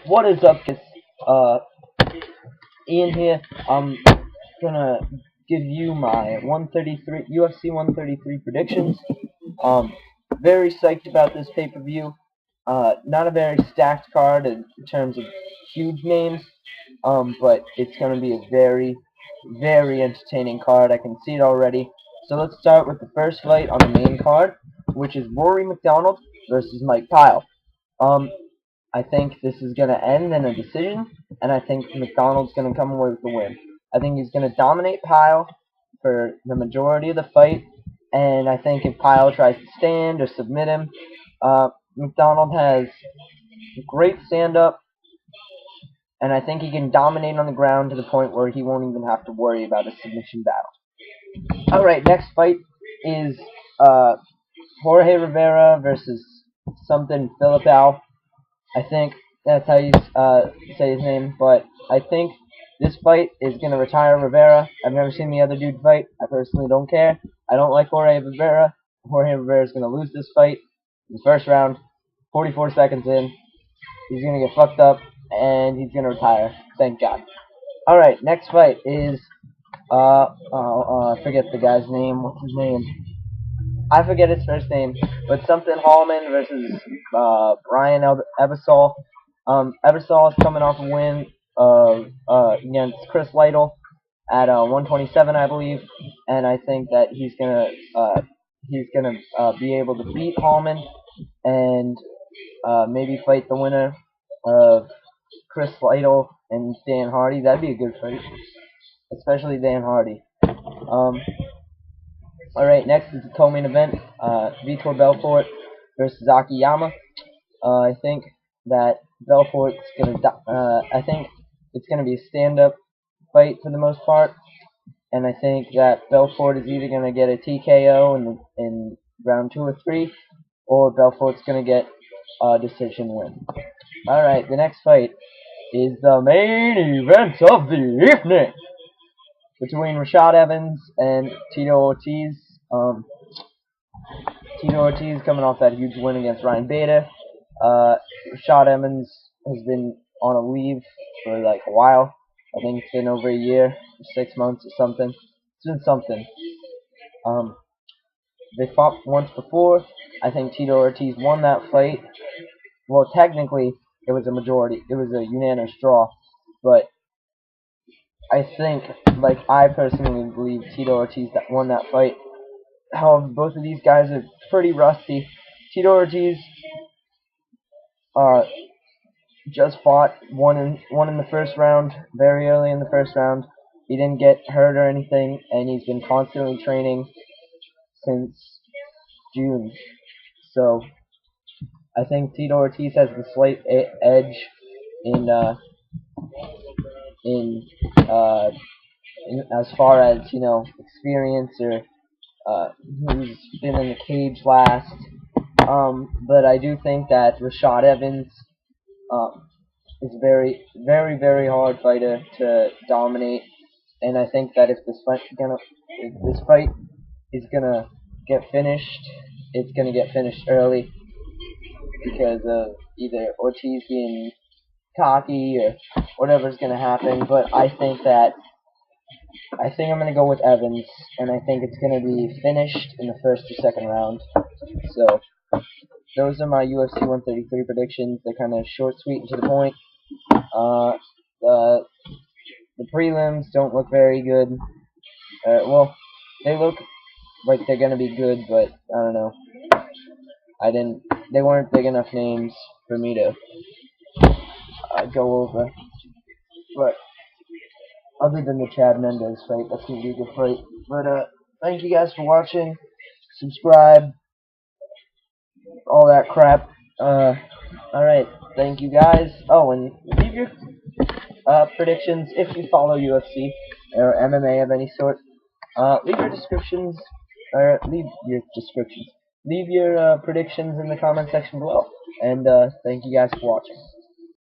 What is up, guys? Ian here. I'm gonna give you my 133 UFC 133 predictions. Um, Very psyched about this pay-per-view. Not a very stacked card in terms of huge names. But it's gonna be a very, very entertaining card. I can see it already. So let's start with the first fight on the main card, which is Rory McDonald versus Mike Pyle. I think this is going to end in a decision, and I think McDonald's going to come away with the win. I think he's going to dominate Pyle for the majority of the fight, and I think if Pyle tries to stand or submit him, McDonald has great stand-up, and I think he can dominate on the ground to the point where he won't even have to worry about a submission battle. Alright, next fight is Jorge Rivera versus something Filipao. I think that's how you say his name, but I think this fight is going to retire Rivera. I've never seen the other dude fight. I personally don't care. I don't like Jorge Rivera. Jorge Rivera is going to lose this fight in the first round. 44 seconds in, he's going to get fucked up, and he's going to retire. Thank God. Alright, next fight is, I forget the guy's name. What's his name? I forget his first name, but something Hallman versus Brian Ebersol. Ebersol is coming off a win against Chris Lytle at 127, I believe, and I think that he's gonna be able to beat Hallman and maybe fight the winner of Chris Lytle and Dan Hardy. That'd be a good fight, especially Dan Hardy. Alright, next is the co-main event, Vitor Belfort versus Akiyama. I think that Belfort's I think it's gonna be a stand-up fight for the most part, and I think that Belfort is either gonna get a TKO in round 2 or 3, or Belfort's gonna get a decision win. Alright, the next fight is the main event of the evening between Rashad Evans and Tito Ortiz. Tito Ortiz coming off that huge win against Ryan Bader. Rashad Evans has been on a leave for like a while. I think it's been over a year, 6 months or something. It's been something. They fought once before. I think Tito Ortiz won that fight. Well, technically, it was a unanimous draw, but I think, I personally believe Tito Ortiz that won that fight. However, both of these guys are pretty rusty. Tito Ortiz just fought won in the first round, very early in the first round. He didn't get hurt or anything, and he's been constantly training since June. So I think Tito Ortiz has the slight edge in as far as experience or who's been in the cage last. But I do think that Rashad Evans is a very, very, very hard fighter to dominate, and I think that if this fight is gonna get finished, it's gonna get finished early because of either Ortiz being cocky or whatever's gonna happen. But I think I'm going to go with Evans, and I think it's going to be finished in the first or second round. So, those are my UFC 133 predictions. They're kind of short, sweet, and to the point. The prelims don't look very good. Well, they look like they're going to be good, but I don't know. They weren't big enough names for me to go over. But other than the Chad Mendes fight, that's going to be a good fight. But, thank you guys for watching. Subscribe. All that crap. Alright. Thank you guys. Oh, and leave your predictions if you follow UFC or MMA of any sort. Leave your descriptions. Or leave your descriptions. Leave your predictions in the comment section below. And, thank you guys for watching.